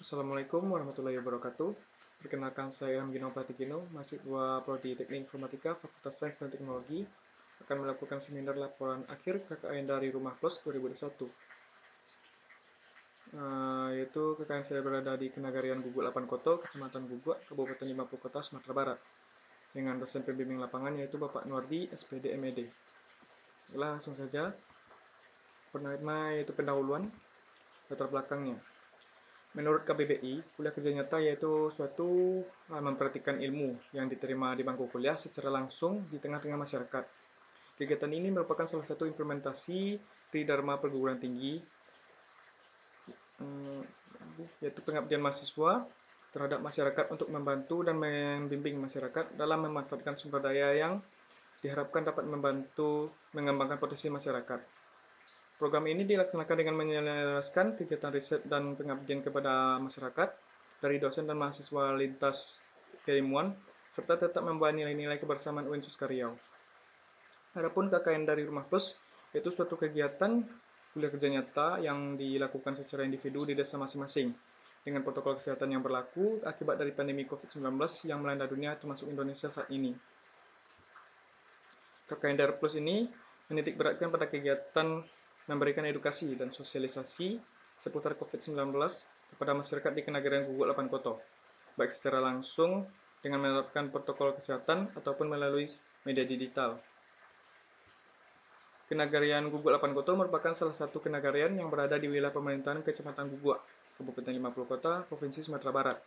Assalamualaikum warahmatullahi wabarakatuh. Perkenalkan saya Gino Pratikino, mahasiswa Prodi Teknik Informatika Fakultas Sains dan Teknologi, akan melakukan seminar laporan akhir KKN dari Rumah Plus 2021. Yaitu KKN saya berada di Kenagarian Guguk 8 Koto, Kecamatan Guguk, Kabupaten 50 Kota, Sumatera Barat, dengan dosen pembimbing lapangan yaitu Bapak Nuardi, SPD MED. Langsung saja. Pertama yaitu pendahuluan, latar belakangnya. Menurut KBBI, kuliah kerja nyata yaitu suatu mempraktikkan ilmu yang diterima di bangku kuliah secara langsung di tengah-tengah masyarakat. Kegiatan ini merupakan salah satu implementasi Tridharma perguruan tinggi, yaitu pengabdian mahasiswa terhadap masyarakat untuk membantu dan membimbing masyarakat dalam memanfaatkan sumber daya yang diharapkan dapat membantu mengembangkan potensi masyarakat. Program ini dilaksanakan dengan menyelaraskan kegiatan riset dan pengabdian kepada masyarakat dari dosen dan mahasiswa lintas keilmuan, serta tetap membawa nilai-nilai kebersamaan UIN Suskariau. Adapun KKN dari Rumah Plus, yaitu suatu kegiatan kuliah kerja nyata yang dilakukan secara individu di desa masing-masing, dengan protokol kesehatan yang berlaku akibat dari pandemi COVID-19 yang melanda dunia termasuk Indonesia saat ini. KKN dari Plus ini menitik beratkan pada kegiatan memberikan edukasi dan sosialisasi seputar COVID-19 kepada masyarakat di Kenagarian Guguk 8 Koto, baik secara langsung dengan menerapkan protokol kesehatan ataupun melalui media digital. Kenagarian Guguk 8 Koto merupakan salah satu kenagarian yang berada di wilayah pemerintahan Kecamatan Guguk, Kabupaten 50 Kota, Provinsi Sumatera Barat.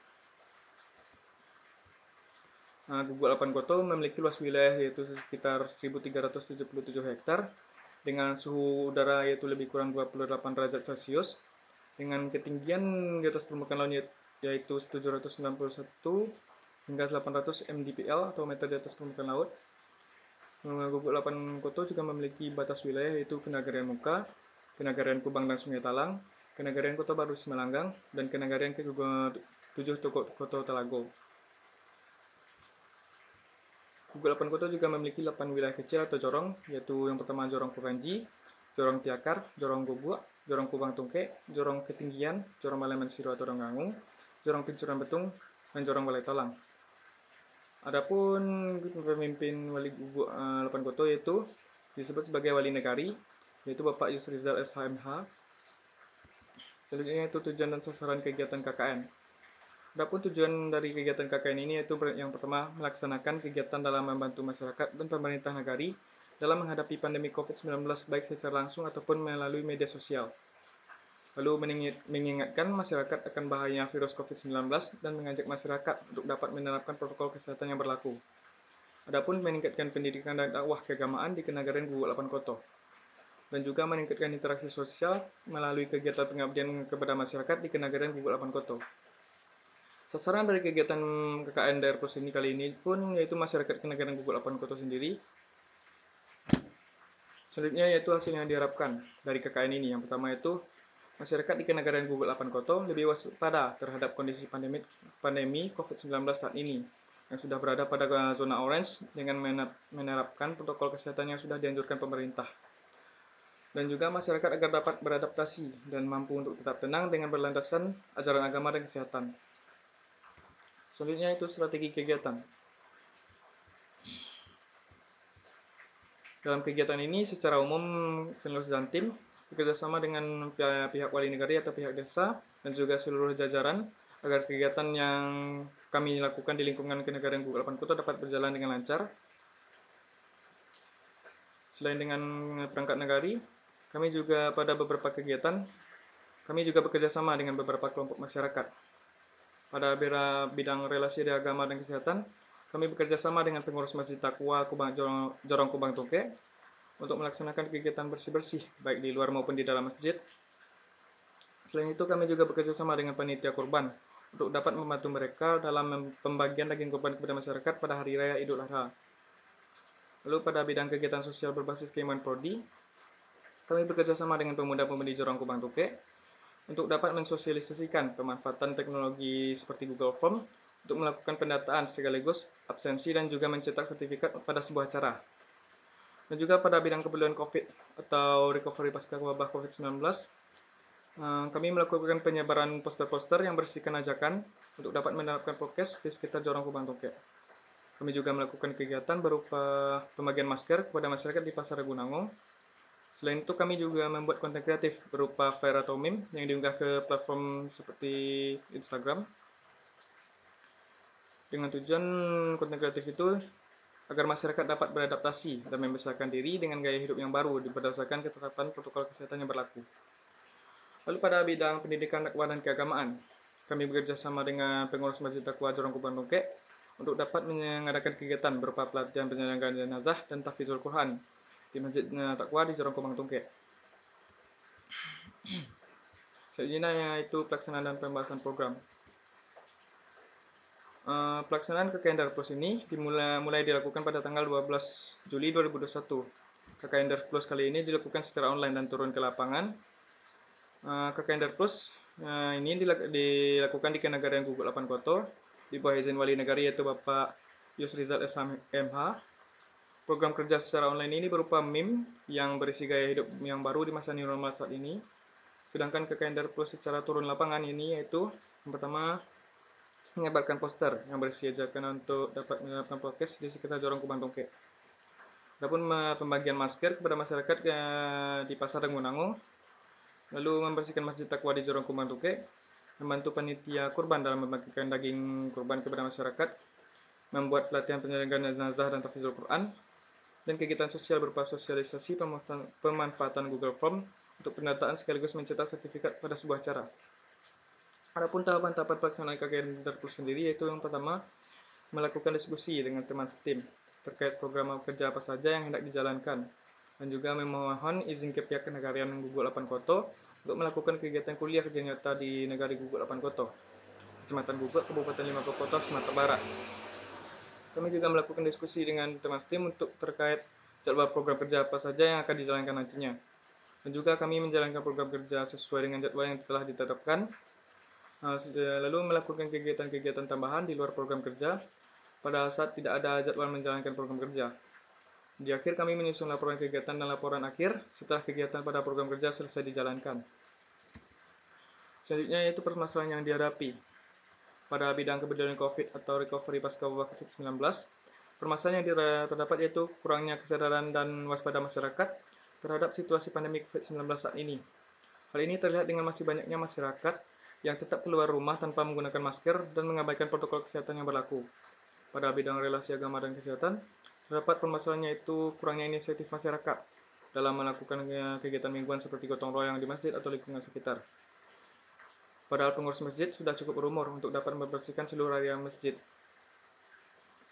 Guguk 8 Koto memiliki luas wilayah yaitu sekitar 1.377 hektar dengan suhu udara yaitu lebih kurang 28 derajat Celcius dengan ketinggian di atas permukaan laut yaitu 791 hingga 800 mdpl atau meter di atas permukaan laut. Guguk 8 Koto juga memiliki batas wilayah yaitu Kenagarian Muka, Kenagarian Kubang dan Sungai Talang, Kenagarian Kota Baru Semelanggang, dan Kenagarian ke-7 Koto Talago. Guguk 8 Koto juga memiliki 8 wilayah kecil atau jorong, yaitu yang pertama Jorong Kuranji, Jorong Tiakar, Jorong Guguk, Jorong Kubang Tungke, Jorong Ketinggian, Jorong Baleman Siro atau Donggangung, Jorong Pincuran Betung, dan Jorong Balai Talang. Adapun pemimpin wali Guguk 8 Koto yaitu disebut sebagai wali negari, yaitu Bapak Yusrizal SHMH. Selanjutnya itu tujuan dan sasaran kegiatan KKN. Adapun tujuan dari kegiatan KKN ini yaitu yang pertama melaksanakan kegiatan dalam membantu masyarakat dan pemerintah nagari dalam menghadapi pandemi COVID-19 baik secara langsung ataupun melalui media sosial. Lalu mengingatkan masyarakat akan bahaya virus COVID-19 dan mengajak masyarakat untuk dapat menerapkan protokol kesehatan yang berlaku. Adapun meningkatkan pendidikan dan dakwah keagamaan di Kenagarian Guguk 8 Koto. Dan juga meningkatkan interaksi sosial melalui kegiatan pengabdian kepada masyarakat di Kenagarian Guguk 8 Koto. Sasaran dari kegiatan KKN DR Plus ini kali ini pun yaitu masyarakat Kenagarian Guguk 8 Koto sendiri. Selanjutnya yaitu hasil yang diharapkan dari KKN ini. Yang pertama itu masyarakat di Kenagarian Guguk 8 Koto lebih waspada terhadap kondisi pandemi COVID-19 saat ini yang sudah berada pada zona orange dengan menerapkan protokol kesehatan yang sudah dianjurkan pemerintah. Dan juga masyarakat agar dapat beradaptasi dan mampu untuk tetap tenang dengan berlandasan ajaran agama dan kesehatan. Selanjutnya itu strategi kegiatan. Dalam kegiatan ini secara umum pengurus dan tim bekerjasama dengan pihak wali negari atau pihak desa dan juga seluruh jajaran agar kegiatan yang kami lakukan di lingkungan Kenagarian Guguk 8 Koto dapat berjalan dengan lancar. Selain dengan perangkat nagari, kami juga pada beberapa kegiatan kami juga bekerjasama dengan beberapa kelompok masyarakat. Pada bidang relasi agama dan kesehatan, kami bekerja sama dengan pengurus Masjid Taqwa Jorong Kubang Tungke untuk melaksanakan kegiatan bersih-bersih baik di luar maupun di dalam masjid. Selain itu, kami juga bekerja sama dengan panitia kurban untuk dapat membantu mereka dalam pembagian daging kurban kepada masyarakat pada hari raya Idul Adha. Lalu pada bidang kegiatan sosial berbasis keilmuan prodi, kami bekerja sama dengan pemuda-pemudi Jorong Kubang Tungke untuk dapat mensosialisasikan pemanfaatan teknologi seperti Google Form untuk melakukan pendataan sekaligus absensi dan juga mencetak sertifikat pada sebuah acara. Dan juga pada bidang kepedulian COVID atau recovery pasca wabah COVID-19, Kami melakukan penyebaran poster-poster yang berisikan ajakan untuk dapat menerapkan prokes di sekitar Jorong Kubang Tungke. Kami juga melakukan kegiatan berupa pembagian masker kepada masyarakat di Pasar Ragunangung. Selain itu, kami juga membuat konten kreatif berupa flyer atau meme yang diunggah ke platform seperti Instagram. Dengan tujuan konten kreatif itu agar masyarakat dapat beradaptasi dan membesarkan diri dengan gaya hidup yang baru berdasarkan ketetapan protokol kesehatan yang berlaku. Lalu pada bidang pendidikan dakwah dan keagamaan, kami bekerja sama dengan pengurus Masjid Taqwa Jorong Kubang Tungke untuk dapat mengadakan kegiatan berupa pelatihan penyelenggaraan jenazah dan tahfidzul Quran di Masjid Taqwa di Jorong Kubang Tungke. Selanjutnya yaitu pelaksanaan dan pembahasan program. Pelaksanaan KKN Plus ini mulai dilakukan pada tanggal 12 Juli 2021. KKN Plus kali ini dilakukan secara online dan turun ke lapangan. KKN Plus ini dilakukan di Kenegarian Gugur 8 Koto di bawah izin Wali Negari yaitu Bapak Yusrizal SMH. Program kerja secara online ini berupa meme yang berisi gaya hidup yang baru di masa new normal saat ini. Sedangkan KKN Plus secara turun lapangan ini yaitu yang pertama menyebarkan poster yang berisi ajakan untuk dapat menerapkan prokes di sekitar Jorong Kubang Tungke. Adapun pembagian masker kepada masyarakat di Pasar Ragunangung, lalu membersihkan Masjid Taqwa di Jorong Kubang Tungke, membantu panitia kurban dalam membagikan daging kurban kepada masyarakat, membuat pelatihan penyelenggaraan jenazah dan tahfidzul Quran, dan kegiatan sosial berupa sosialisasi pemanfaatan Google Form untuk pendataan sekaligus mencetak sertifikat pada sebuah acara. Adapun tahapan-tahapan pelaksanaan KKN Plus sendiri yaitu yang pertama melakukan diskusi dengan teman setim terkait program kerja apa saja yang hendak dijalankan dan juga memohon izin ke pihak Kenegarian Gugur 8 Koto untuk melakukan kegiatan kuliah kerja nyata di Negari Gugur 8 Koto, Kecamatan Gugur, Kabupaten 50 Kota, Sumatera Barat. Kami juga melakukan diskusi dengan teman setim untuk terkait jadwal program kerja apa saja yang akan dijalankan nantinya. Dan juga kami menjalankan program kerja sesuai dengan jadwal yang telah ditetapkan. Lalu melakukan kegiatan-kegiatan tambahan di luar program kerja pada saat tidak ada jadwal menjalankan program kerja. Di akhir kami menyusun laporan kegiatan dan laporan akhir setelah kegiatan pada program kerja selesai dijalankan. Selanjutnya yaitu permasalahan yang dihadapi pada bidang kepedulian COVID atau recovery pasca wabah COVID-19. Permasalahan yang terdapat yaitu kurangnya kesadaran dan waspada masyarakat terhadap situasi pandemi COVID-19 saat ini. Hal ini terlihat dengan masih banyaknya masyarakat yang tetap keluar rumah tanpa menggunakan masker dan mengabaikan protokol kesehatan yang berlaku. Pada bidang relasi agama dan kesehatan, terdapat permasalahan yaitu kurangnya inisiatif masyarakat dalam melakukan kegiatan mingguan seperti gotong royong di masjid atau lingkungan sekitar. Padahal pengurus masjid sudah cukup berumur untuk dapat membersihkan seluruh area masjid.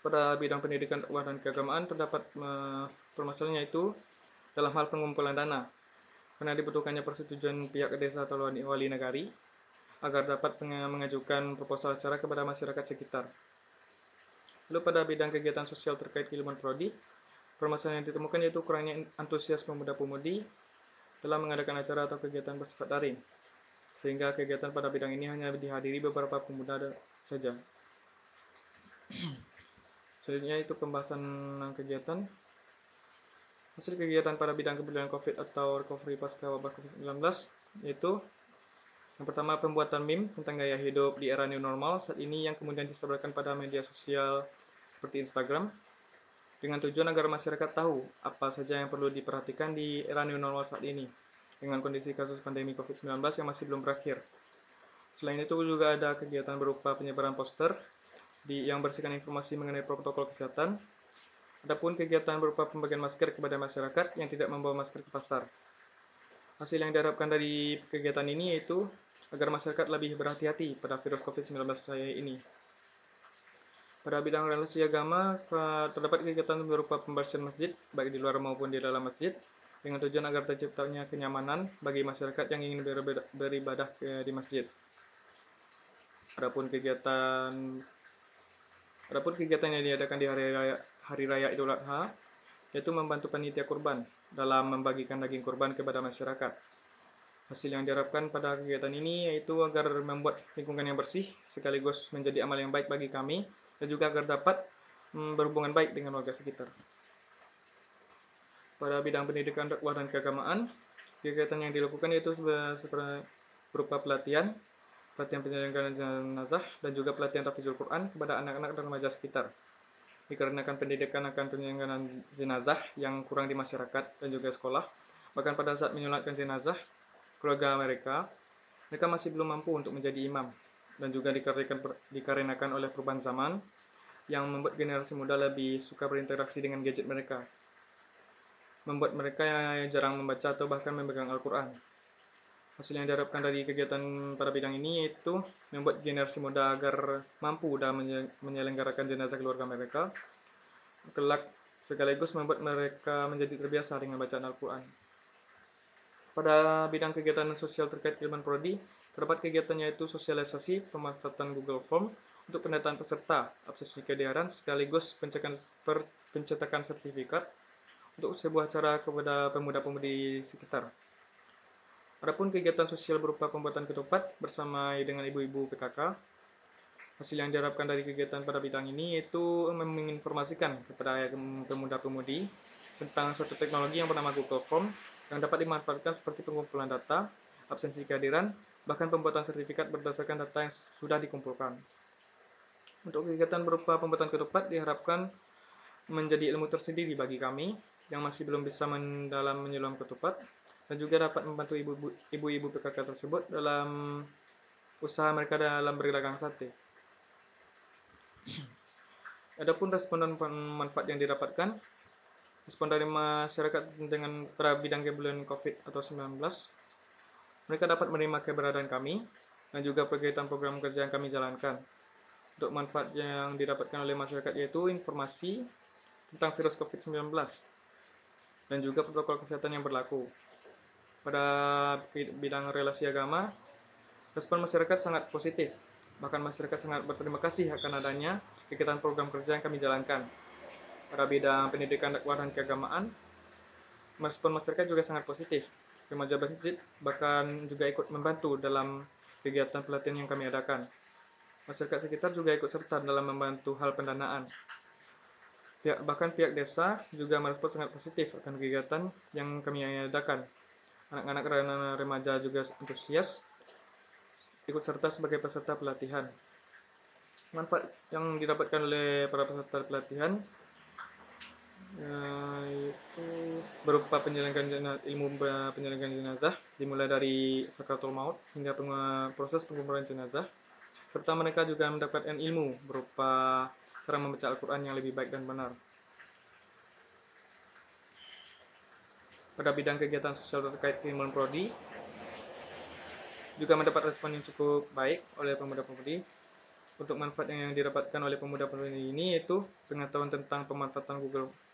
Pada bidang pendidikan dakwah dan keagamaan terdapat permasalahan yaitu dalam hal pengumpulan dana, karena dibutuhkannya persetujuan pihak desa atau wali negari agar dapat mengajukan proposal acara kepada masyarakat sekitar. Lalu pada bidang kegiatan sosial terkait keilmuan prodi, permasalahan yang ditemukan yaitu kurangnya antusias pemuda-pemudi dalam mengadakan acara atau kegiatan bersifat daring, sehingga kegiatan pada bidang ini hanya dihadiri beberapa pemuda saja. Selanjutnya itu pembahasan kegiatan. Hasil kegiatan pada bidang kepedulian COVID atau recovery pasca wabah COVID-19 yaitu yang pertama pembuatan meme tentang gaya hidup di era new normal saat ini yang kemudian disebarkan pada media sosial seperti Instagram dengan tujuan agar masyarakat tahu apa saja yang perlu diperhatikan di era new normal saat ini dengan kondisi kasus pandemi COVID-19 yang masih belum berakhir. Selain itu juga ada kegiatan berupa penyebaran poster yang berisikan informasi mengenai protokol kesehatan. Adapun kegiatan berupa pembagian masker kepada masyarakat yang tidak membawa masker ke pasar. Hasil yang diharapkan dari kegiatan ini yaitu agar masyarakat lebih berhati-hati pada virus COVID-19 ini. Pada bidang relasi agama, terdapat kegiatan berupa pembersihan masjid, baik di luar maupun di dalam masjid, dengan tujuan agar terciptanya kenyamanan bagi masyarakat yang ingin beribadah di masjid. Adapun kegiatan yang diadakan di hari raya Idul Adha, yaitu membantu panitia kurban dalam membagikan daging kurban kepada masyarakat. Hasil yang diharapkan pada kegiatan ini yaitu agar membuat lingkungan yang bersih sekaligus menjadi amal yang baik bagi kami dan juga agar dapat berhubungan baik dengan warga sekitar. Pada bidang pendidikan dakwah dan keagamaan, kegiatan yang dilakukan yaitu berupa pelatihan penyelenggaraan jenazah, dan juga pelatihan tahfizul Quran kepada anak-anak dan remaja sekitar. Dikarenakan pendidikan akan penyelenggaraan jenazah yang kurang di masyarakat dan juga sekolah, bahkan pada saat menyolatkan jenazah, keluarga mereka masih belum mampu untuk menjadi imam, dan juga dikarenakan oleh perubahan zaman yang membuat generasi muda lebih suka berinteraksi dengan gadget mereka, membuat mereka jarang membaca atau bahkan memegang Al-Quran. Hasil yang diharapkan dari kegiatan pada bidang ini yaitu membuat generasi muda agar mampu dalam menyelenggarakan jenazah keluarga mereka, kelak sekaligus membuat mereka menjadi terbiasa dengan bacaan Al-Quran. Pada bidang kegiatan sosial terkait Ilman Prodi, terdapat kegiatan yaitu sosialisasi pemanfaatan Google Form untuk pendataan peserta, absensi kehadiran, sekaligus pencetakan sertifikat untuk sebuah acara kepada pemuda-pemudi sekitar. Adapun kegiatan sosial berupa pembuatan ketupat bersama dengan ibu-ibu PKK, hasil yang diharapkan dari kegiatan pada bidang ini yaitu menginformasikan kepada pemuda-pemudi tentang suatu teknologi yang bernama Google Form yang dapat dimanfaatkan seperti pengumpulan data, absensi kehadiran, bahkan pembuatan sertifikat berdasarkan data yang sudah dikumpulkan. Untuk kegiatan berupa pembuatan ketupat diharapkan menjadi ilmu tersendiri bagi kami yang masih belum bisa mendalam menyelam ketupat, dan juga dapat membantu ibu-ibu PKK tersebut dalam usaha mereka dalam berdagang sate. Adapun respon dan manfaat yang didapatkan, respon dari masyarakat dengan pada bidang kebulan COVID atau 19, mereka dapat menerima keberadaan kami dan juga kegiatan program kerja yang kami jalankan. Untuk manfaat yang didapatkan oleh masyarakat yaitu informasi tentang virus COVID-19 dan juga protokol kesehatan yang berlaku. Pada bidang relasi agama, respon masyarakat sangat positif. Bahkan masyarakat sangat berterima kasih akan adanya kegiatan program kerja yang kami jalankan. Pada bidang pendidikan dakwah dan keagamaan, respon masyarakat juga sangat positif. Remaja masjid bahkan juga ikut membantu dalam kegiatan pelatihan yang kami adakan. Masyarakat sekitar juga ikut serta dalam membantu hal pendanaan. Bahkan pihak desa juga merespon sangat positif akan kegiatan yang kami adakan. Anak-anak dan remaja juga antusias ikut serta sebagai peserta pelatihan. Manfaat yang didapatkan oleh para peserta pelatihan yaitu berupa ilmu penyelenggaraan jenazah, dimulai dari sakratul maut hingga proses penguburan jenazah, serta mereka juga mendapatkan ilmu berupa cara membaca Al-Quran yang lebih baik dan benar. Pada bidang kegiatan sosial terkait Ilman Prodi juga mendapat respon yang cukup baik oleh pemuda-pemudi. Untuk manfaat yang didapatkan oleh pemuda-pemudi ini yaitu pengetahuan tentang pemanfaatan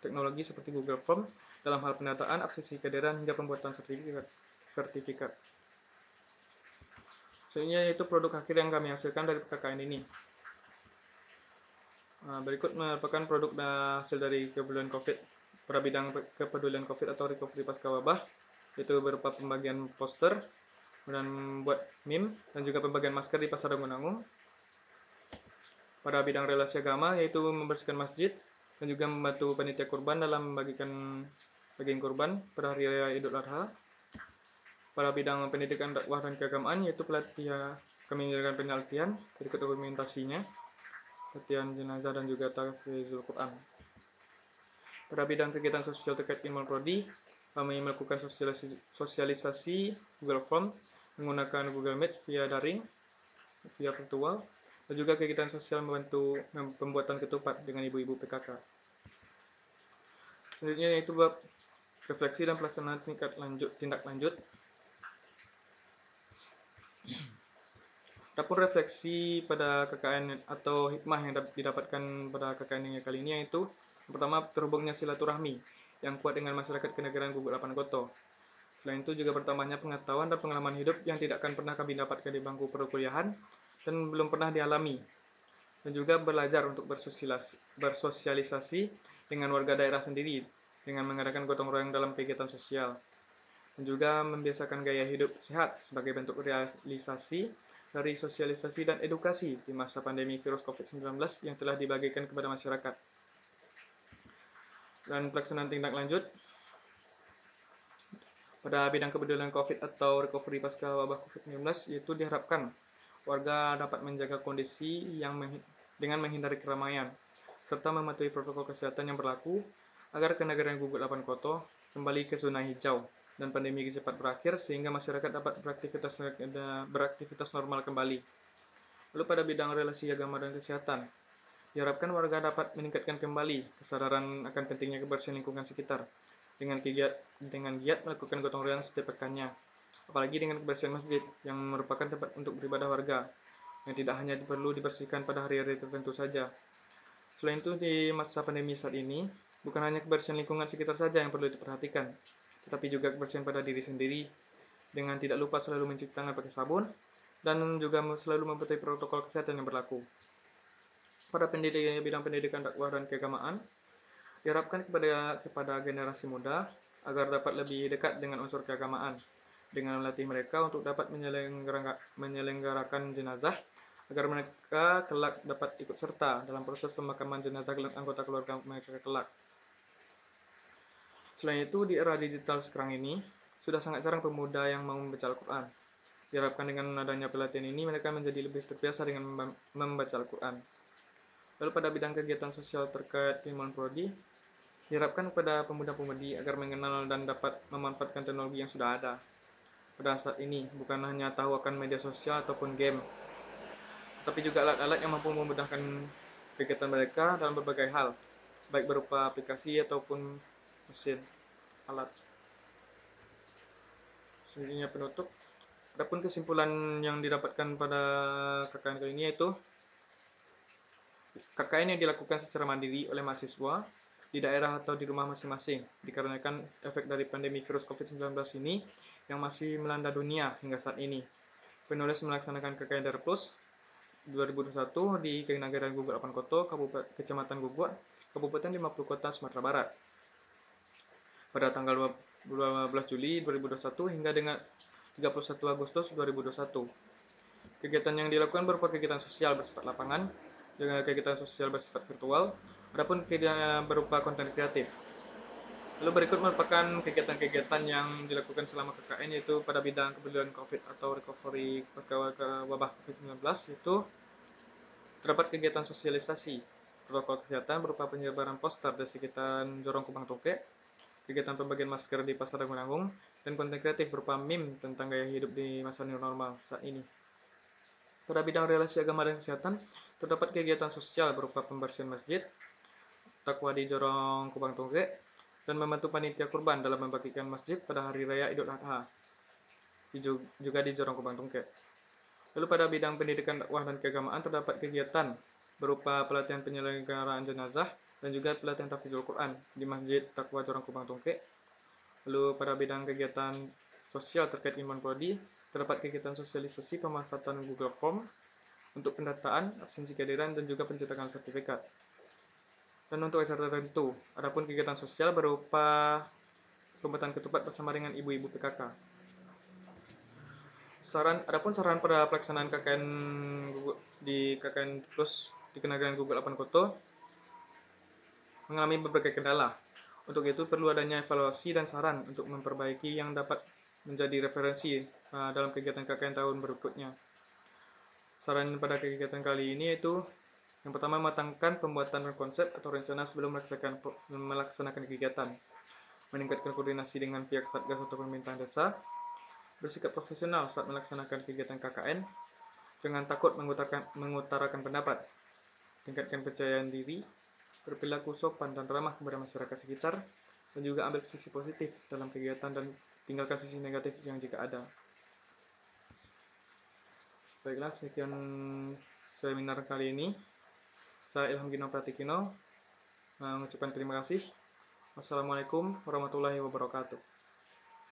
teknologi seperti Google Form dalam hal pendataan, absensi kehadiran hingga pembuatan sertifikat. Selanjutnya yaitu produk akhir yang kami hasilkan dari PKKN ini. Berikut merupakan produk hasil dari kepedulian COVID pada bidang kepedulian COVID atau recovery pasca wabah, yaitu berupa pembagian poster dan membuat meme dan juga pembagian masker di Pasar Ragunan. Pada bidang relasi agama yaitu membersihkan masjid dan juga membantu panitia kurban dalam membagikan daging kurban pada hari raya Idul Adha. Pada bidang pendidikan dakwah dan keagamaan yaitu pelatihan, kami menjalankan penelitian berikut dokumentasinya, pelatihan jenazah dan juga tahfizul Quran. Pada bidang kegiatan sosial terkait Ilman Prodi, kami melakukan sosialisasi Google Form menggunakan Google Meet via daring, via virtual, dan juga kegiatan sosial membantu pembuatan ketupat dengan ibu-ibu PKK. Selanjutnya yaitu bab refleksi dan pelaksanaan tindak lanjut. Adapun refleksi pada KKN atau hikmah yang didapatkan pada KKN yang kali ini yaitu yang pertama, terhubungnya silaturahmi yang kuat dengan masyarakat kenegaraan Gugur 8 Koto. Selain itu juga bertambahnya pengetahuan dan pengalaman hidup yang tidak akan pernah kami dapatkan di bangku perkuliahan dan belum pernah dialami. Dan juga belajar untuk bersosialisasi dengan warga daerah sendiri dengan mengadakan gotong royong dalam kegiatan sosial. Dan juga membiasakan gaya hidup sehat sebagai bentuk realisasi dari sosialisasi dan edukasi di masa pandemi virus COVID-19 yang telah dibagikan kepada masyarakat. Dan pelaksanaan tindak lanjut Pada bidang kepedulian COVID atau recovery pasca wabah COVID-19, yaitu diharapkan warga dapat menjaga kondisi dengan menghindari keramaian, serta mematuhi protokol kesehatan yang berlaku agar kenegaraan Gugut 8 Koto kembali ke zona hijau dan pandemi cepat berakhir sehingga masyarakat dapat beraktivitas normal kembali. Lalu pada bidang relasi agama dan kesehatan, diharapkan warga dapat meningkatkan kembali kesadaran akan pentingnya kebersihan lingkungan sekitar dengan giat melakukan gotong royong setiap pekannya, apalagi dengan kebersihan masjid yang merupakan tempat untuk beribadah warga yang tidak hanya perlu dibersihkan pada hari-hari tertentu saja. Selain itu, di masa pandemi saat ini, bukan hanya kebersihan lingkungan sekitar saja yang perlu diperhatikan, tetapi juga kebersihan pada diri sendiri, dengan tidak lupa selalu mencuci tangan pakai sabun, dan juga selalu mematuhi protokol kesehatan yang berlaku. Pada bidang pendidikan dakwah dan keagamaan, diharapkan kepada generasi muda agar dapat lebih dekat dengan unsur keagamaan, dengan melatih mereka untuk dapat menyelenggarakan jenazah, agar mereka kelak dapat ikut serta dalam proses pemakaman jenazah anggota keluarga mereka kelak. Selain itu, di era digital sekarang ini, sudah sangat jarang pemuda yang mau membaca Al-Quran. Diharapkan dengan adanya pelatihan ini, mereka menjadi lebih terbiasa dengan membaca Al-Quran. Lalu pada bidang kegiatan sosial terkait ilmuwan prodi, diharapkan kepada pemuda-pemudi agar mengenal dan dapat memanfaatkan teknologi yang sudah ada pada saat ini, bukan hanya tahu akan media sosial ataupun game, tetapi juga alat-alat yang mampu memudahkan kegiatan mereka dalam berbagai hal, baik berupa aplikasi ataupun mesin alat. Selanjutnya penutup. Adapun kesimpulan yang didapatkan pada KKN kali ini yaitu KKN yang dilakukan secara mandiri oleh mahasiswa di daerah atau di rumah masing-masing dikarenakan efek dari pandemi virus COVID-19 ini yang masih melanda dunia hingga saat ini. Penulis melaksanakan KKN Darplus 2021 di Kenagaran Gugut 8 Koto, Kecamatan Gugut, Kabupaten 50 Kota, Sumatera Barat. Pada tanggal 12 Juli 2021 hingga dengan 31 Agustus 2021. Kegiatan yang dilakukan berupa kegiatan sosial bersifat lapangan, dengan kegiatan sosial bersifat virtual, adapun kegiatan berupa konten kreatif. Lalu berikut merupakan kegiatan-kegiatan yang dilakukan selama KKN, yaitu pada bidang kepedulian COVID atau recovery pasca wabah COVID-19, yaitu terdapat kegiatan sosialisasi protokol kesehatan berupa penyebaran poster di sekitar Jorong Kubang Tungke, kegiatan pembagian masker di Pasar Ragunan, dan konten kreatif berupa meme tentang gaya hidup di masa new normal saat ini. Pada bidang relasi agama dan kesehatan, terdapat kegiatan sosial berupa pembersihan masjid, takwa di Jorong Kubang Tungke, dan membantu panitia kurban dalam membagikan masjid pada hari raya Idul Adha, juga di Jorong Kubang Tungke. Lalu pada bidang pendidikan dakwah dan keagamaan terdapat kegiatan berupa pelatihan penyelenggaraan jenazah dan juga pelatihan tahfizul Quran di Masjid Takwa Jorong Kubang Tungke. Lalu pada bidang kegiatan sosial terkait iman prodi, terdapat kegiatan sosialisasi pemanfaatan Google Form untuk pendataan, absensi kehadiran, dan juga pencetakan sertifikat. Dan untuk acara tertentu, adapun kegiatan sosial berupa pembuatan ketupat bersama dengan ibu-ibu PKK. Adapun saran pada pelaksanaan KKN di KKN Plus di Kenagaran Gugut 8 Koto mengalami berbagai kendala. Untuk itu perlu adanya evaluasi dan saran untuk memperbaiki yang dapat menjadi referensi dalam kegiatan KKN tahun berikutnya. Saran pada kegiatan kali ini yaitu yang pertama, matangkan pembuatan konsep atau rencana sebelum melaksanakan kegiatan, meningkatkan koordinasi dengan pihak Satgas atau pemerintahan desa, bersikap profesional saat melaksanakan kegiatan KKN, jangan takut mengutarakan pendapat, tingkatkan kepercayaan diri, berperilaku sopan dan ramah kepada masyarakat sekitar, dan juga ambil sisi positif dalam kegiatan dan tinggalkan sisi negatif yang jika ada. Baiklah, sekian seminar kali ini. Saya Ilham Gino Pratikino mengucapkan terima kasih. Wassalamualaikum warahmatullahi wabarakatuh.